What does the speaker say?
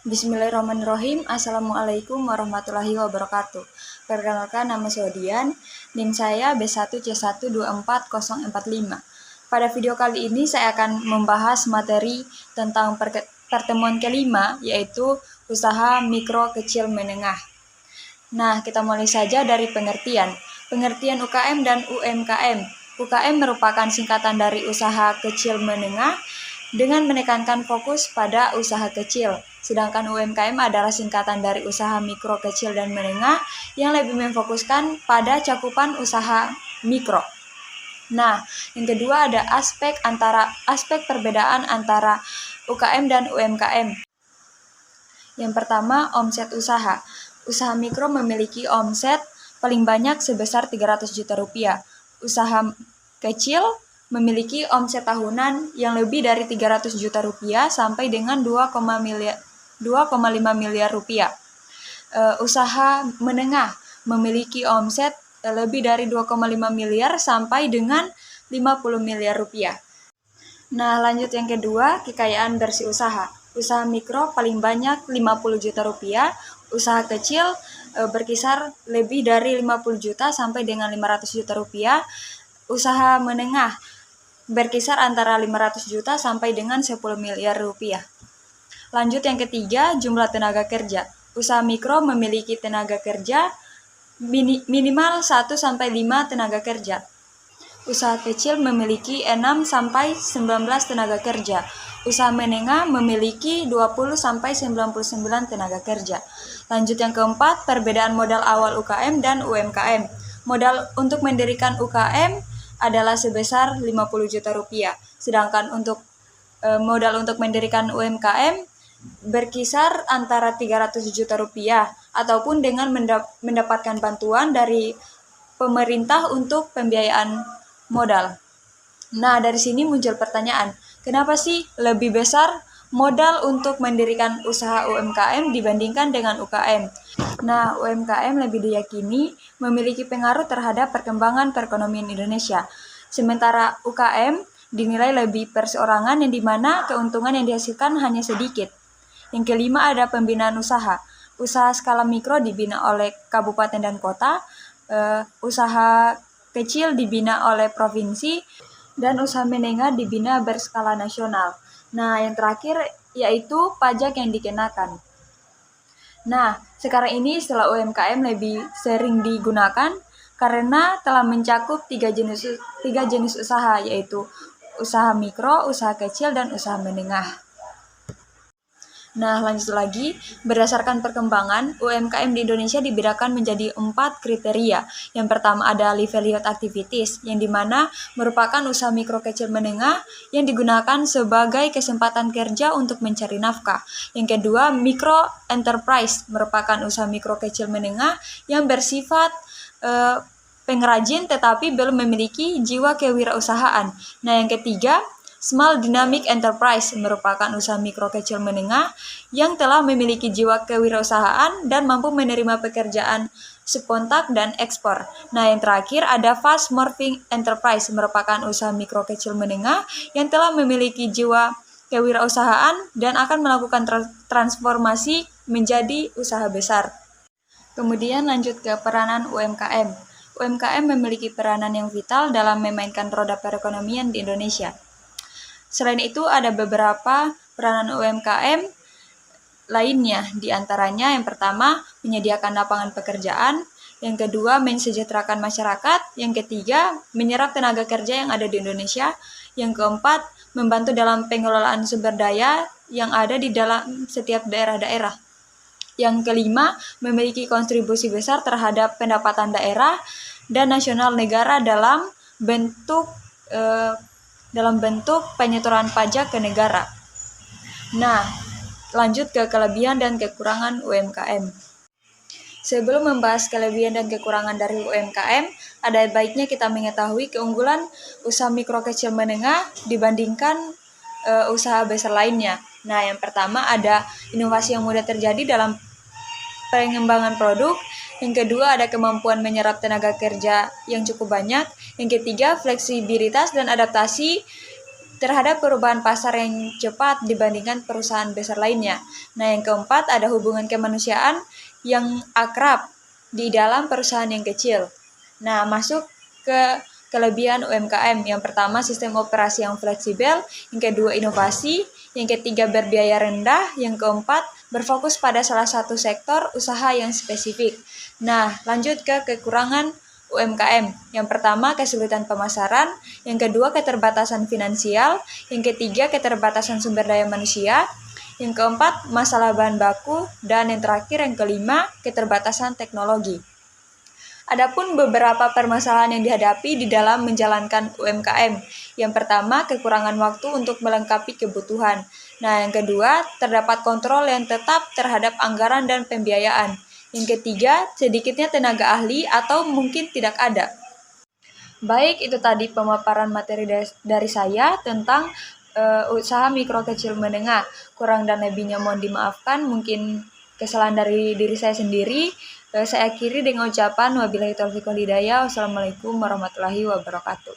Bismillahirrahmanirrahim. Assalamualaikum warahmatullahi wabarakatuh. Perkenalkan, nama saya Dian. NIM saya B1C1244045. Pada video kali ini saya akan membahas materi tentang pertemuan kelima, yaitu usaha mikro kecil menengah. Nah, kita mulai saja dari pengertian. Pengertian UKM dan UMKM. UKM merupakan singkatan dari usaha kecil menengah dengan menekankan fokus pada usaha kecil. Sedangkan UMKM adalah singkatan dari usaha mikro, kecil, dan menengah yang lebih memfokuskan pada cakupan usaha mikro. Nah, yang kedua ada aspek perbedaan antara UKM dan UMKM. Yang pertama, omset usaha. Usaha mikro memiliki omset paling banyak sebesar 300 juta rupiah. Usaha kecil memiliki omset tahunan yang lebih dari 300 juta rupiah sampai dengan 2,5 miliar rupiah. Usaha menengah memiliki omset lebih dari 2,5 miliar sampai dengan 50 miliar rupiah. Nah, lanjut yang kedua, kekayaan bersih usaha. Usaha mikro paling banyak 50 juta rupiah, usaha kecil berkisar lebih dari 50 juta sampai dengan 500 juta rupiah, usaha menengah berkisar antara 500 juta sampai dengan 10 miliar rupiah. Lanjut yang ketiga, jumlah tenaga kerja. Usaha mikro memiliki tenaga kerja minimal 1-5 tenaga kerja. Usaha kecil memiliki 6-19 tenaga kerja. Usaha menengah memiliki 20-99 tenaga kerja. Lanjut yang keempat, perbedaan modal awal UKM dan UMKM. Modal untuk mendirikan UKM adalah sebesar 50 juta rupiah. Sedangkan untuk modal untuk mendirikan UMKM berkisar antara 300 juta rupiah ataupun dengan mendapatkan bantuan dari pemerintah untuk pembiayaan modal. Nah, dari sini muncul pertanyaan, kenapa sih lebih besar modal untuk mendirikan usaha UMKM dibandingkan dengan UKM? Nah, UMKM lebih diyakini memiliki pengaruh terhadap perkembangan perekonomian Indonesia. Sementara UKM dinilai lebih perseorangan yang dimana keuntungan yang dihasilkan hanya sedikit. Yang kelima ada pembinaan usaha. Usaha skala mikro dibina oleh kabupaten dan kota, usaha kecil dibina oleh provinsi, dan usaha menengah dibina berskala nasional. Nah, yang terakhir yaitu pajak yang dikenakan. Nah, sekarang ini istilah UMKM lebih sering digunakan karena telah mencakup tiga jenis usaha, yaitu usaha mikro, usaha kecil, dan usaha menengah. Nah, lanjut lagi, berdasarkan perkembangan, UMKM di Indonesia dibedakan menjadi 4 kriteria. Yang pertama ada livelihood activities, yang dimana merupakan usaha mikro kecil menengah yang digunakan sebagai kesempatan kerja untuk mencari nafkah. Yang kedua, micro enterprise, merupakan usaha mikro kecil menengah yang bersifat pengrajin tetapi belum memiliki jiwa kewirausahaan. Nah, yang ketiga, Small Dynamic Enterprise merupakan usaha mikro kecil menengah yang telah memiliki jiwa kewirausahaan dan mampu menerima pekerjaan subkontak dan ekspor. Nah, yang terakhir ada Fast Moving Enterprise merupakan usaha mikro kecil menengah yang telah memiliki jiwa kewirausahaan dan akan melakukan transformasi menjadi usaha besar. Kemudian lanjut ke peranan UMKM. UMKM memiliki peranan yang vital dalam memainkan roda perekonomian di Indonesia. Selain itu ada beberapa peranan UMKM lainnya, di antaranya yang pertama menyediakan lapangan pekerjaan, yang kedua mensejahterakan masyarakat, yang ketiga menyerap tenaga kerja yang ada di Indonesia, yang keempat membantu dalam pengelolaan sumber daya yang ada di dalam setiap daerah-daerah, yang kelima memiliki kontribusi besar terhadap pendapatan daerah dan nasional negara dalam bentuk penyetoran pajak ke negara. Nah, lanjut ke kelebihan dan kekurangan UMKM. Sebelum membahas kelebihan dan kekurangan dari UMKM, ada baiknya kita mengetahui keunggulan usaha mikro kecil menengah dibandingkan usaha besar lainnya. Nah, yang pertama ada inovasi yang mudah terjadi dalam pengembangan produk. Yang kedua ada kemampuan menyerap tenaga kerja yang cukup banyak. Yang ketiga fleksibilitas dan adaptasi terhadap perubahan pasar yang cepat dibandingkan perusahaan besar lainnya. Nah, yang keempat ada hubungan kemanusiaan yang akrab di dalam perusahaan yang kecil. Nah, masuk ke kelebihan UMKM. Yang pertama, sistem operasi yang fleksibel. Yang kedua, inovasi. Yang ketiga, berbiaya rendah. Yang keempat, berfokus pada salah satu sektor usaha yang spesifik. Nah, lanjut ke kekurangan UMKM. Yang pertama, kesulitan pemasaran. Yang kedua, keterbatasan finansial. Yang ketiga, keterbatasan sumber daya manusia. Yang keempat, masalah bahan baku. Dan yang terakhir, yang kelima, keterbatasan teknologi. Adapun beberapa permasalahan yang dihadapi di dalam menjalankan UMKM. Yang pertama, kekurangan waktu untuk melengkapi kebutuhan. Nah, yang kedua, terdapat kontrol yang tetap terhadap anggaran dan pembiayaan. Yang ketiga, sedikitnya tenaga ahli atau mungkin tidak ada. Baik, itu tadi pemaparan materi dari saya tentang usaha mikro kecil menengah. Kurang dan lebihnya mohon dimaafkan, mungkin kesalahan dari diri saya sendiri. Saya akhiri dengan ucapan wabillahi taufiq wal hidayah. Wassalamualaikum warahmatullahi wabarakatuh.